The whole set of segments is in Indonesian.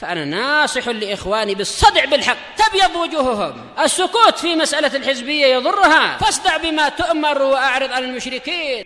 فأنا ناصح لإخواني بالصدع بالحق. تبيض وجوههم، السكوت في مسألة الحزبية يضرها، فاصدع بما تؤمر وأعرض عن المشركين.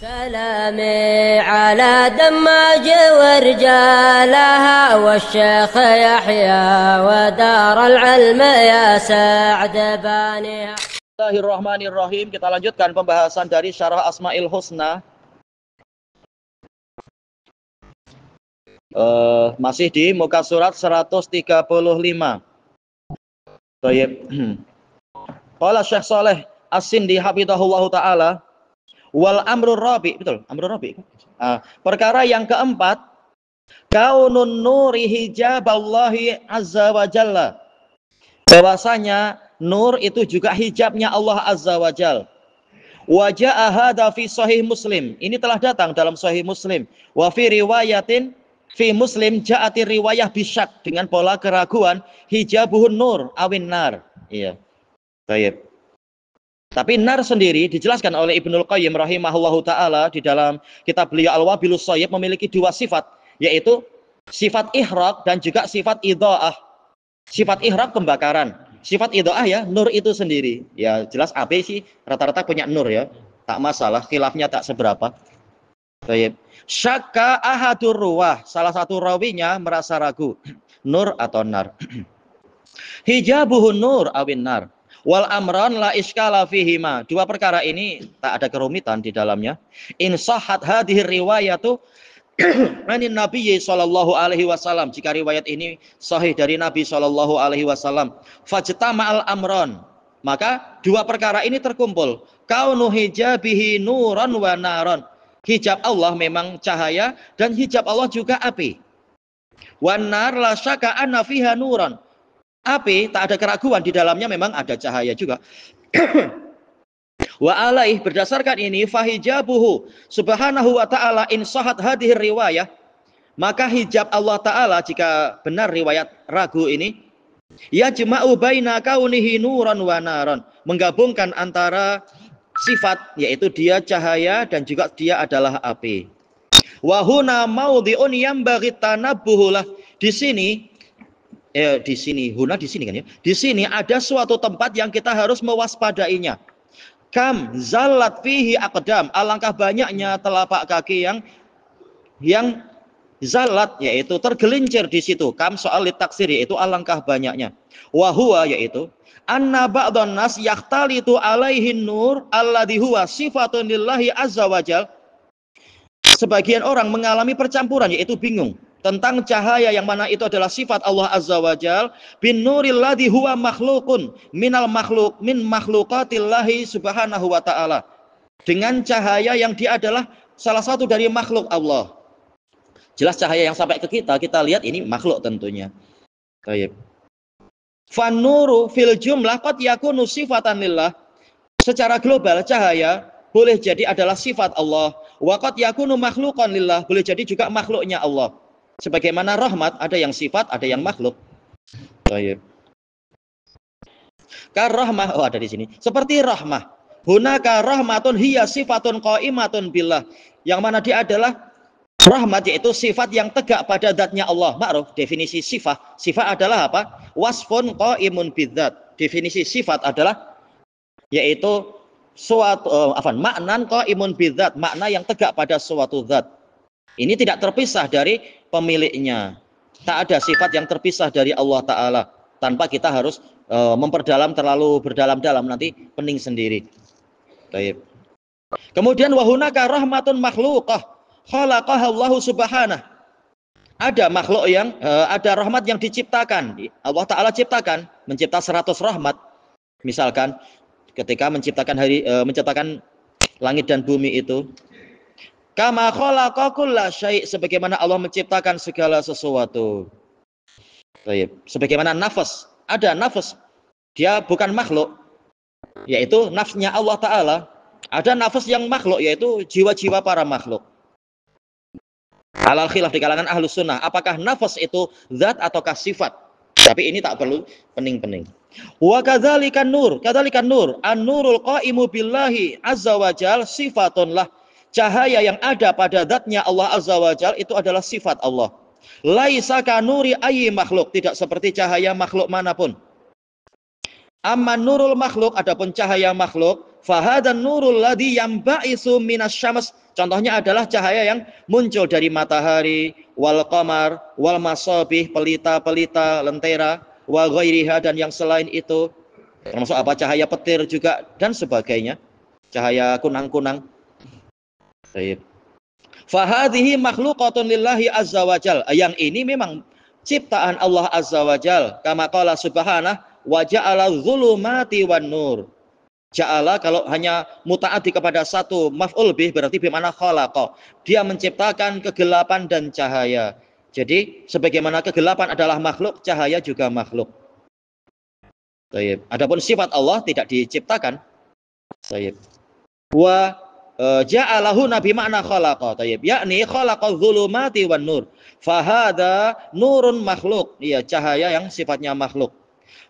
سلامي على دماج ورجالها والشيخ يحيى ودار العلم يا سعد بانيها. Bismillahirrahmanirrahim. Kita lanjutkan pembahasan dari Syarah Asmaul Husna. Masih di muka surat 135. Baik. Qala Syekh Saleh As-Sindi hafizahullahu taala, wal amrur rabi, betul, amrur rabi. Perkara yang keempat, kaunun nuri hijaballahi azza wa jalla. Bahwasanya nur itu juga hijabnya Allah azza wa jalla. Wa jaa hadza fi sahih Muslim. Ini telah datang dalam sahih Muslim. Wa fi riwayatin fi Muslim ja'ati riwayah bisyak, dengan pola keraguan, hijabuhun nur awin nar. Iya. Baik. Tapi nar sendiri dijelaskan oleh Ibnul Qayyim rahimahullahu taala di dalam kitab beliau Al-Wabilus Shayyib memiliki dua sifat, yaitu sifat ihraq dan juga sifat idha'ah. Sifat ihraq pembakaran, sifat idha'ah ya nur itu sendiri. Ya jelas AB sih rata-rata punya nur ya. Tak masalah, khilafnya tak seberapa. Baik. Syakka ahadur ruwah, salah satu rawinya merasa ragu, nur atau nar. Hijabuhun nur awin nar. Wal amran la iskala fihima. Dua perkara ini tak ada kerumitan di dalamnya. In sahhat hadhihi riwayatu anin Nabi sallallahu alaihi wasallam. Jika riwayat ini sahih dari Nabi sallallahu alaihi wasallam, fajtama'al amran, maka dua perkara ini terkumpul. Kaunu hijabihi nuran wa naran. Hijab Allah memang cahaya dan hijab Allah juga api. Wan nar la syakka anna fiha nuran. Api tak ada keraguan di dalamnya memang ada cahaya juga. Wa alaih, berdasarkan ini, fahijabuhu subhanahu wa ta'ala in sahat hadhir riwayah, maka hijab Allah ta'ala jika benar riwayat ragu ini, ya jema'u baina kaunihi nuran wa naran, menggabungkan antara sifat, yaitu dia cahaya dan juga dia adalah api. Wa huna maudhi'un yambaghi tanabbuhulah. Di sini huna di sini kan ya. Di sini ada suatu tempat yang kita harus mewaspadainya. Kam zallat fihi aqdam, alangkah banyaknya telapak kaki yang zallat, yaitu tergelincir di situ. Kam soal litaksir, yaitu alangkah banyaknya. Wa huwa, yaitu anna ba'dhan nas yahtalitu alaihin nur alladhi huwa sifatun lillahi azza wajal. Sebagian orang mengalami percampuran, yaitu bingung tentang cahaya yang mana itu adalah sifat Allah azza wajal, bin nuril ladzi huwa makhluqun minal makhluk min makhluqatillahi subhanahu wa ta'ala, dengan cahaya yang dia adalah salah satu dari makhluk Allah. Jelas cahaya yang sampai ke kita lihat ini makhluk tentunya. Baik. Fanuru fil jumlah qad yakunu sifatan lillah. Secara global cahaya boleh jadi adalah sifat Allah. Wa qad yakunu makhluqan lillah, boleh jadi juga makhluknya Allah. Sebagaimana rahmat ada yang sifat, ada yang makhluk. Baik. Karahmah, ada di sini. Seperti rahmah. Hunaka rahmatun hiya sifatun qaimatun billah. Yang mana dia adalah rahmat, yaitu sifat yang tegak pada zatnya Allah. Ma'ruf, definisi sifat. Sifat adalah apa? Wasfun qaimun bidzat. Definisi sifat adalah yaitu suatu maknan qaimun bidzat, makna yang tegak pada suatu zat. Ini tidak terpisah dari pemiliknya. Tak ada sifat yang terpisah dari Allah Ta'ala. Tanpa kita harus memperdalam terlalu berdalam-dalam, nanti pening sendiri. Baik. Kemudian wahunaka rahmatun makhluqah khalaqaha Allah subhanah. Ada makhluk yang ada rahmat yang diciptakan. Allah Ta'ala ciptakan, mencipta 100 rahmat. Misalkan ketika menciptakan langit dan bumi itu. Kama khalaqa kulla syai', sebagaimana Allah menciptakan segala sesuatu. Baik. Sebagaimana nafas, ada nafas, dia bukan makhluk, yaitu nafsnya Allah Ta'ala. Ada nafas yang makhluk, yaitu jiwa-jiwa para makhluk. Alal khilaf di kalangan ahlus sunnah, apakah nafas itu zat ataukah sifat? Tapi ini tak perlu pening-pening. Wa kadzalikan nur, an-nurul qaimu billahi azza wajal sifatun lah. Cahaya yang ada pada zatnya Allah azza wajal itu adalah sifat Allah. Laisa kanuri ayyi makhluk, tidak seperti cahaya makhluk manapun. Amma nurul makhluk, adapun cahaya makhluk, fahadan nurul ladzi yambaisu minasyams. Contohnya adalah cahaya yang muncul dari matahari, wal qamar, wal masabih, pelita-pelita, lentera, wa ghairiha, dan yang selain itu. Termasuk apa? Cahaya petir juga dan sebagainya. Cahaya kunang-kunang. Baik. Fahadhihi makhluqatun lillahi azza wajal. Yang ini memang ciptaan Allah azza wajal. Kama qala subhanahu wa ja'ala dzulumati wan nur. Ja'ala kalau hanya mutaaddi kepada satu maf'ul bih berarti bimana khalaqa. Dia menciptakan kegelapan dan cahaya. Jadi sebagaimana kegelapan adalah makhluk, cahaya juga makhluk. Baik. Adapun sifat Allah tidak diciptakan. Baik. Wa ja'alahu nabi makna khalaqa, tayyib, yakni khalaqa dzulumati wan nur. Fahada nurun makhluk, iya cahaya yang sifatnya makhluk.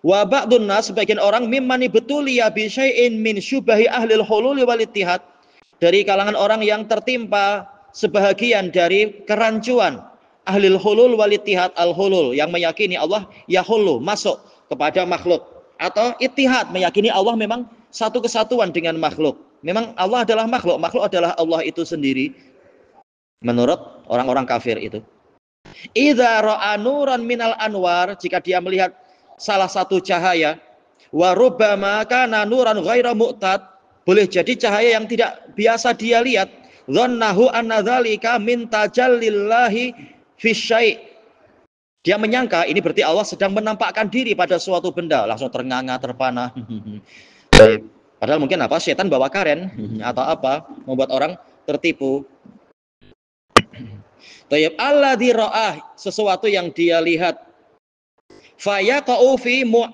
Wa ba'dun nas, sebagian orang mimman betuliya bi syai'in min syubahi ahlil hulul wal ittihad, dari kalangan orang yang tertimpa sebahagian dari kerancuan ahlil hulul wal ittihad, al hulul yang meyakini Allah yahulu masuk kepada makhluk, atau ittihad meyakini Allah memang satu kesatuan dengan makhluk. Memang Allah adalah makhluk, makhluk adalah Allah itu sendiri. Menurut orang-orang kafir itu. Idza ra'a nuran minal anwar, jika dia melihat salah satu cahaya, wa rubbama kana nuran ghaira mu'tad, boleh jadi cahaya yang tidak biasa dia lihat, dhannahu anna dzalika min tajallillahi fi syai'. Dia menyangka ini berarti Allah sedang menampakkan diri pada suatu benda, langsung ternganga, terpana. Padahal mungkin apa, setan bawa karen atau apa, membuat orang tertipu. Tayyib, alladzi ra'ah, sesuatu yang dia lihat. Fayaqa'u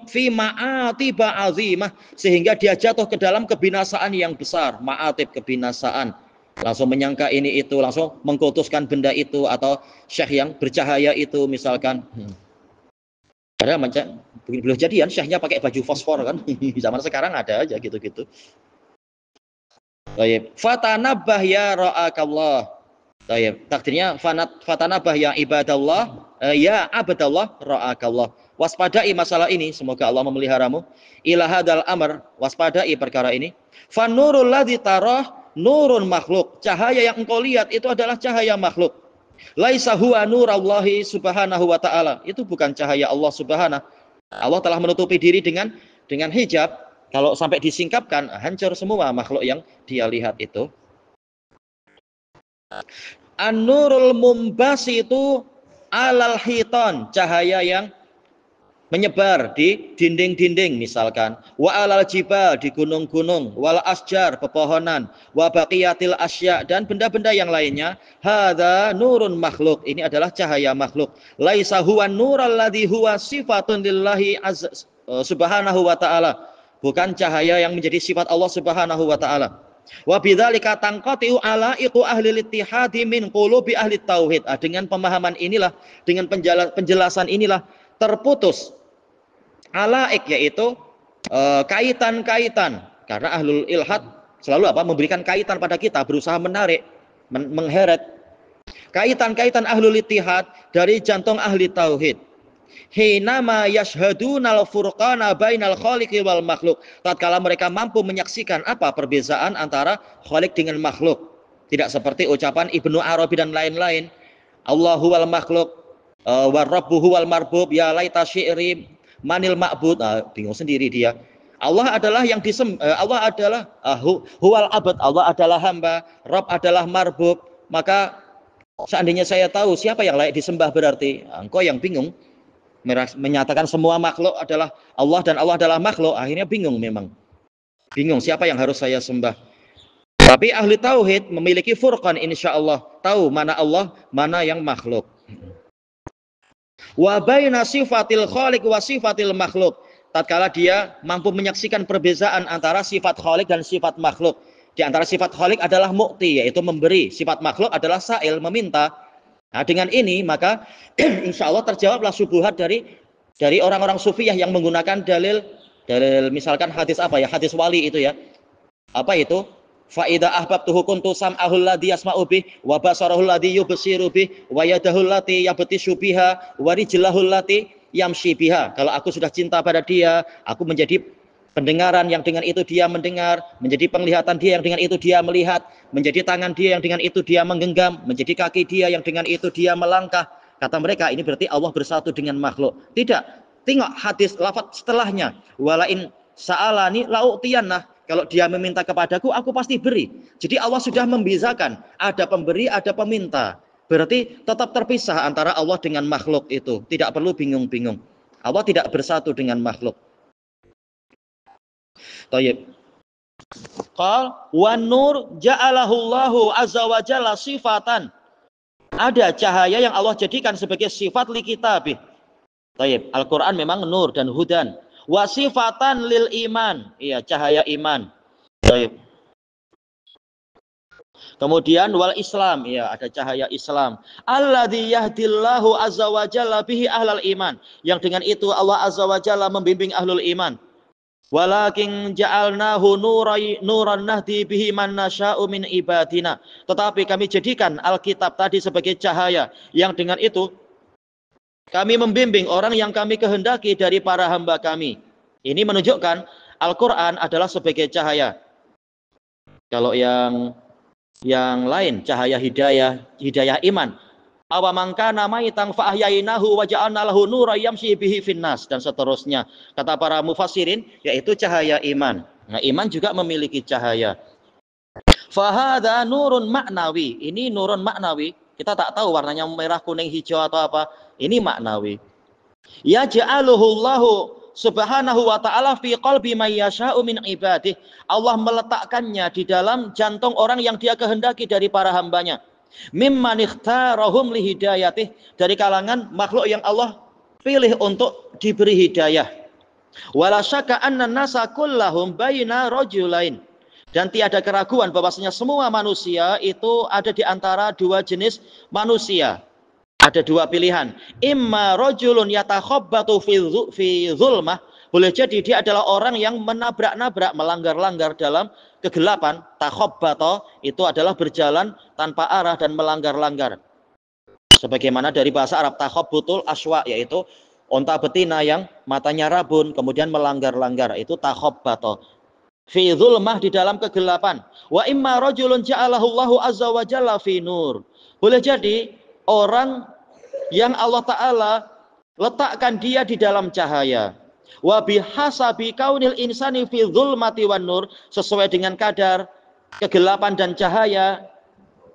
fi ma'atiba azimah, sehingga dia jatuh ke dalam kebinasaan yang besar, ma'atib, kebinasaan. Langsung menyangka ini itu, langsung mengkultuskan benda itu atau syekh yang bercahaya itu misalkan. Padahal belum jadian, syekhnya pakai baju fosfor kan. Zaman sekarang ada aja gitu-gitu. Baik. Fatanabbah ya ra'akallah. Baik. Takdirnya fatanabbah ya ibadallah, ya abdallah ra'akallah. Waspadai masalah ini, semoga Allah memeliharamu. Ila hadal amr, waspadai perkara ini. Fanurul ladzi tarah nurun makhluk. Cahaya yang engkau lihat itu adalah cahaya makhluk. Laisa huwa nurallahi subhanahu wa ta'ala. Itu bukan cahaya Allah subhanahu. Allah telah menutupi diri dengan hijab. Kalau sampai disingkapkan, hancur semua makhluk yang dia lihat itu. An-nurul mumbasi itu alal hiton, cahaya yang menyebar di dinding-dinding misalkan, wa alal jibal, di gunung-gunung, wal asjar, pepohonan, wa baqiyatil asya, dan benda-benda yang lainnya. Hadza nurun makhluk, ini adalah cahaya makhluk. Laisa huwa nural ladzi huwa sifatun lillahi subhanahu wa ta'ala, bukan cahaya yang menjadi sifat Allah subhanahu wa ta'ala. Wa bidzalika tanqati'u alaiqu ahli ittihadi min qulubi ahli tauhid. Dengan pemahaman inilah, dengan penjelasan inilah terputus alaik, yaitu kaitan-kaitan, karena ahlul ilhad selalu apa, memberikan kaitan pada kita, berusaha menarik, mengheret kaitan-kaitan ahlul ittihad dari jantung ahli tauhid. Hinama yashhadunal furqana bainal khaliqi wal makhluk, tatkala mereka mampu menyaksikan apa perbedaan antara khaliq dengan makhluk. Tidak seperti ucapan Ibnu Arabi dan lain-lain, Allahu wal makhluk wa rabbuhu wal marbub, ya laita syi'ri manil ma'bud. Bingung sendiri dia. Allah adalah yang Allah adalah huwal abad, Allah adalah hamba, Rabb adalah marbub. Maka seandainya saya tahu siapa yang layak disembah, berarti engkau yang bingung menyatakan semua makhluk adalah Allah dan Allah adalah makhluk. Akhirnya bingung, memang bingung siapa yang harus saya sembah. Tapi ahli tauhid memiliki furqan, insyaallah, tahu mana Allah, mana yang makhluk. Wa baina sifatil khaliq wa sifatil makhluk, tatkala dia mampu menyaksikan perbedaan antara sifat khaliq dan sifat makhluk. Di antara sifat khaliq adalah mu'ti, yaitu memberi. Sifat makhluk adalah sa'il, meminta. Nah, dengan ini maka insya Allah terjawablah syubhat dari orang-orang sufiyah yang menggunakan dalil misalkan hadis apa ya, hadis wali itu ya. Apa itu? Fa idza ahbabtuhu kuntu sam'ahu alladhi yasma'u bih wa basarahu alladhi yubsiru bih wa yadahu allati yabtishu biha wa rijlahu allati yamshi biha. Kalau aku sudah cinta pada dia, aku menjadi pendengaran yang dengan itu dia mendengar, menjadi penglihatan dia yang dengan itu dia melihat, menjadi tangan dia yang dengan itu dia menggenggam, menjadi kaki dia yang dengan itu dia melangkah. Kata mereka, ini berarti Allah bersatu dengan makhluk. Tidak. Tengok hadis lafaz setelahnya. Walain sa'alani la'u'tiyanah. Kalau dia meminta kepadaku, aku pasti beri. Jadi Allah sudah membezakan. Ada pemberi, ada peminta. Berarti tetap terpisah antara Allah dengan makhluk itu. Tidak perlu bingung-bingung. Allah tidak bersatu dengan makhluk. Tayyib. Qal wan nur ja'alahu Allahu azza wa jalla sifatan. Ada cahaya yang Allah jadikan sebagai sifat li kitabih. Tayyib. Al-Qur'an memang nur dan hudan. Wa sifatan lil iman. Iya, cahaya iman. Tayyib. Kemudian wal Islam, ya ada cahaya Islam. Alladzi yahdillahu azza wa jalla bihi ahlal iman. Yang dengan itu Allah azza wa jalla membimbing ahlul iman. Walakin ja'alnahu nuran nahdi bihi man nasya'u min ibadina. Tetapi kami jadikan Alkitab tadi sebagai cahaya yang dengan itu kami membimbing orang yang kami kehendaki dari para hamba kami. Ini menunjukkan Al-Qur'an adalah sebagai cahaya. Kalau yang lain cahaya hidayah iman. Awa mangkana maitan fa ahyainahu wa ja'alna lahu nuran yamshi bihi finnas dan seterusnya. Kata para mufassirin yaitu cahaya iman. Nah, iman juga memiliki cahaya. Fa hadza nurun maknawi. Ini nurun maknawi. Kita tak tahu warnanya merah, kuning, hijau atau apa. Ini maknawi. Ya ja'aluhu Allahu subhanahu wa ta'ala fi qalbi may yasha'u min ibadih. Allah meletakkannya di dalam jantung orang yang dia kehendaki dari para hambanya. Mimman ikhtarahum li hidayatih, dari kalangan makhluk yang Allah pilih untuk diberi hidayah. Wala syakka anna nasa kullahum baina rajulain, dan tiada keraguan bahwasanya semua manusia itu ada di antara dua jenis manusia. Ada dua pilihan. Imma rajulun yatakhabbatu fi zulmah, boleh jadi dia adalah orang yang menabrak-nabrak, melanggar-langgar dalam kegelapan. Takhabbata itu adalah berjalan tanpa arah dan melanggar-langgar. Sebagaimana dari bahasa Arab takhabbutul aswa, yaitu onta betina yang matanya rabun kemudian melanggar-langgar, itu takhabbata. Fi zulmah, di dalam kegelapan. Wa imma rajulun ja'alahu Allahu azza wa jalla fi nur. Boleh jadi orang yang Allah Ta'ala letakkan dia di dalam cahaya. Wa bihasabi kaunil insani fi zulmati wan nur, sesuai dengan kadar kegelapan dan cahaya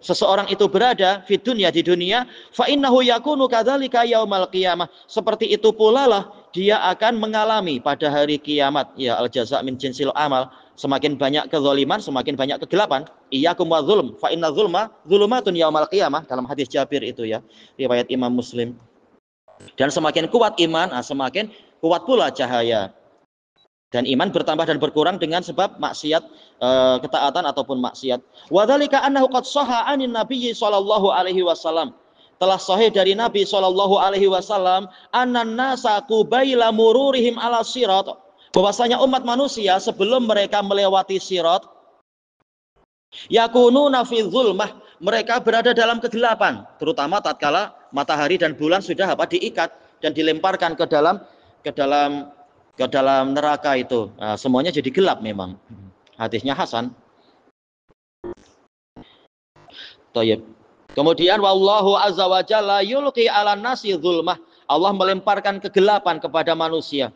seseorang itu berada di dunia, fa innahu yakunu kadzalika yaumal qiyamah, seperti itu pula lah dia akan mengalami pada hari kiamat. Ya, al jaza min jinsil amal, semakin banyak kezaliman semakin banyak kegelapan. Iyyakum wa zulm fa inna zulma zulumatun yaumal qiyamah, dalam hadis Jabir itu ya, riwayat Imam Muslim. Dan semakin kuat iman, semakin kuat pula cahaya. Dan iman bertambah dan berkurang dengan sebab maksiat, ketaatan ataupun maksiat. Wa dzalika annahu qad shahha 'anin nabiyyi sallallahu alaihi wasallam. Telah sahih dari Nabi sallallahu alaihi wasallam, annan nasa qubaila mururihim ala sirat, bahwasanya umat manusia sebelum mereka melewati sirat, yakununa fi zulmah, mereka berada dalam kegelapan, terutama tatkala matahari dan bulan sudah diikat dan dilemparkan ke dalam neraka itu. Nah, semuanya jadi gelap memang. Hadisnya hasan. Thayyib. Kemudian wallahu azza wa jalla yulqi 'alan nasi zulmah. Allah melemparkan kegelapan kepada manusia.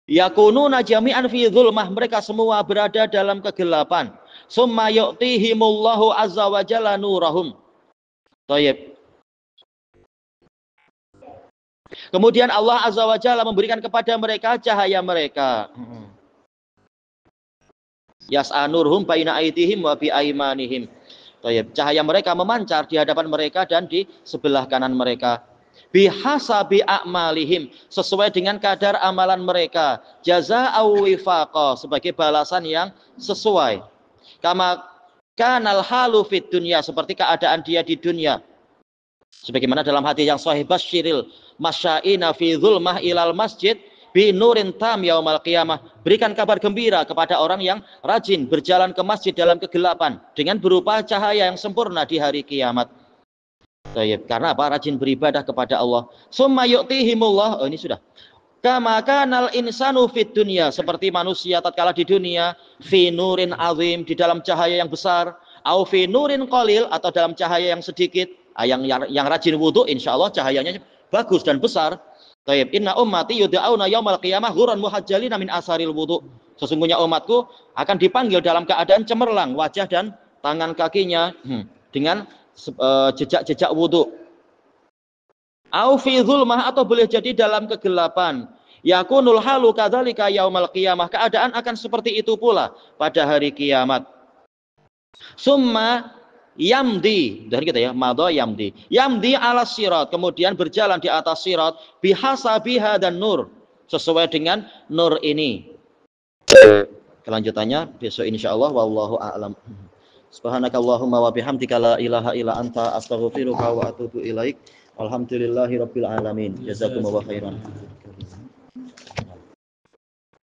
Yakununa jami'an fi zulmah, mereka semua berada dalam kegelapan. Summa yu'tihimullahu azza wa jalla nurahum. Thayyib. Kemudian Allah azza wa jalla memberikan kepada mereka cahaya mereka. Yas'anurhum baina aydihim wa bi aymanihim. Cahaya mereka memancar di hadapan mereka dan di sebelah kanan mereka. Bihasabi a'malihim, sesuai dengan kadar amalan mereka. Jazaa'u wifaqa, sebagai balasan yang sesuai. Kama kanal halu fid dunya, seperti keadaan dia di dunia. Sebagaimana dalam hadis yang sahih, basyiril masyaina fi zulmah ilal masjid bi nurin tam yaumal qiyamah. Berikan kabar gembira kepada orang yang rajin berjalan ke masjid dalam kegelapan dengan berupa cahaya yang sempurna di hari kiamat. Karena apa? Rajin beribadah kepada Allah. Summa yu'tihimullah. Oh, ini sudah. Kama kanal insanu fit dunya, seperti manusia tatkala di dunia, fi nurin azim, di dalam cahaya yang besar, au fi nurin qalil, atau dalam cahaya yang sedikit. Yang rajin wudu insyaallah cahayanya bagus dan besar. Taib, inna ummati yud'auna yaumal qiyamah ghuran muhajjalina min asaril wudu. Sesungguhnya umatku akan dipanggil dalam keadaan cemerlang wajah dan tangan kakinya dengan jejak-jejak wudu. Au fi zulmah, atau boleh jadi dalam kegelapan. Yakunul halu kadzalika yaumal qiyamah, keadaan akan seperti itu pula pada hari kiamat. Summa yamdi, dari kita ya, madha yamdi. Yamdi ala sirat, kemudian berjalan di atas sirat bihasabiha dan nur, sesuai dengan nur ini. Kelanjutannya besok insyaallah, wallahu a'lam. Subhanakallahumma wa bihamdika la ilaha illa anta astaghfiruka wa atubu ilaik. Alhamdulillahirabbil alamin. Jazakumullahu khairan.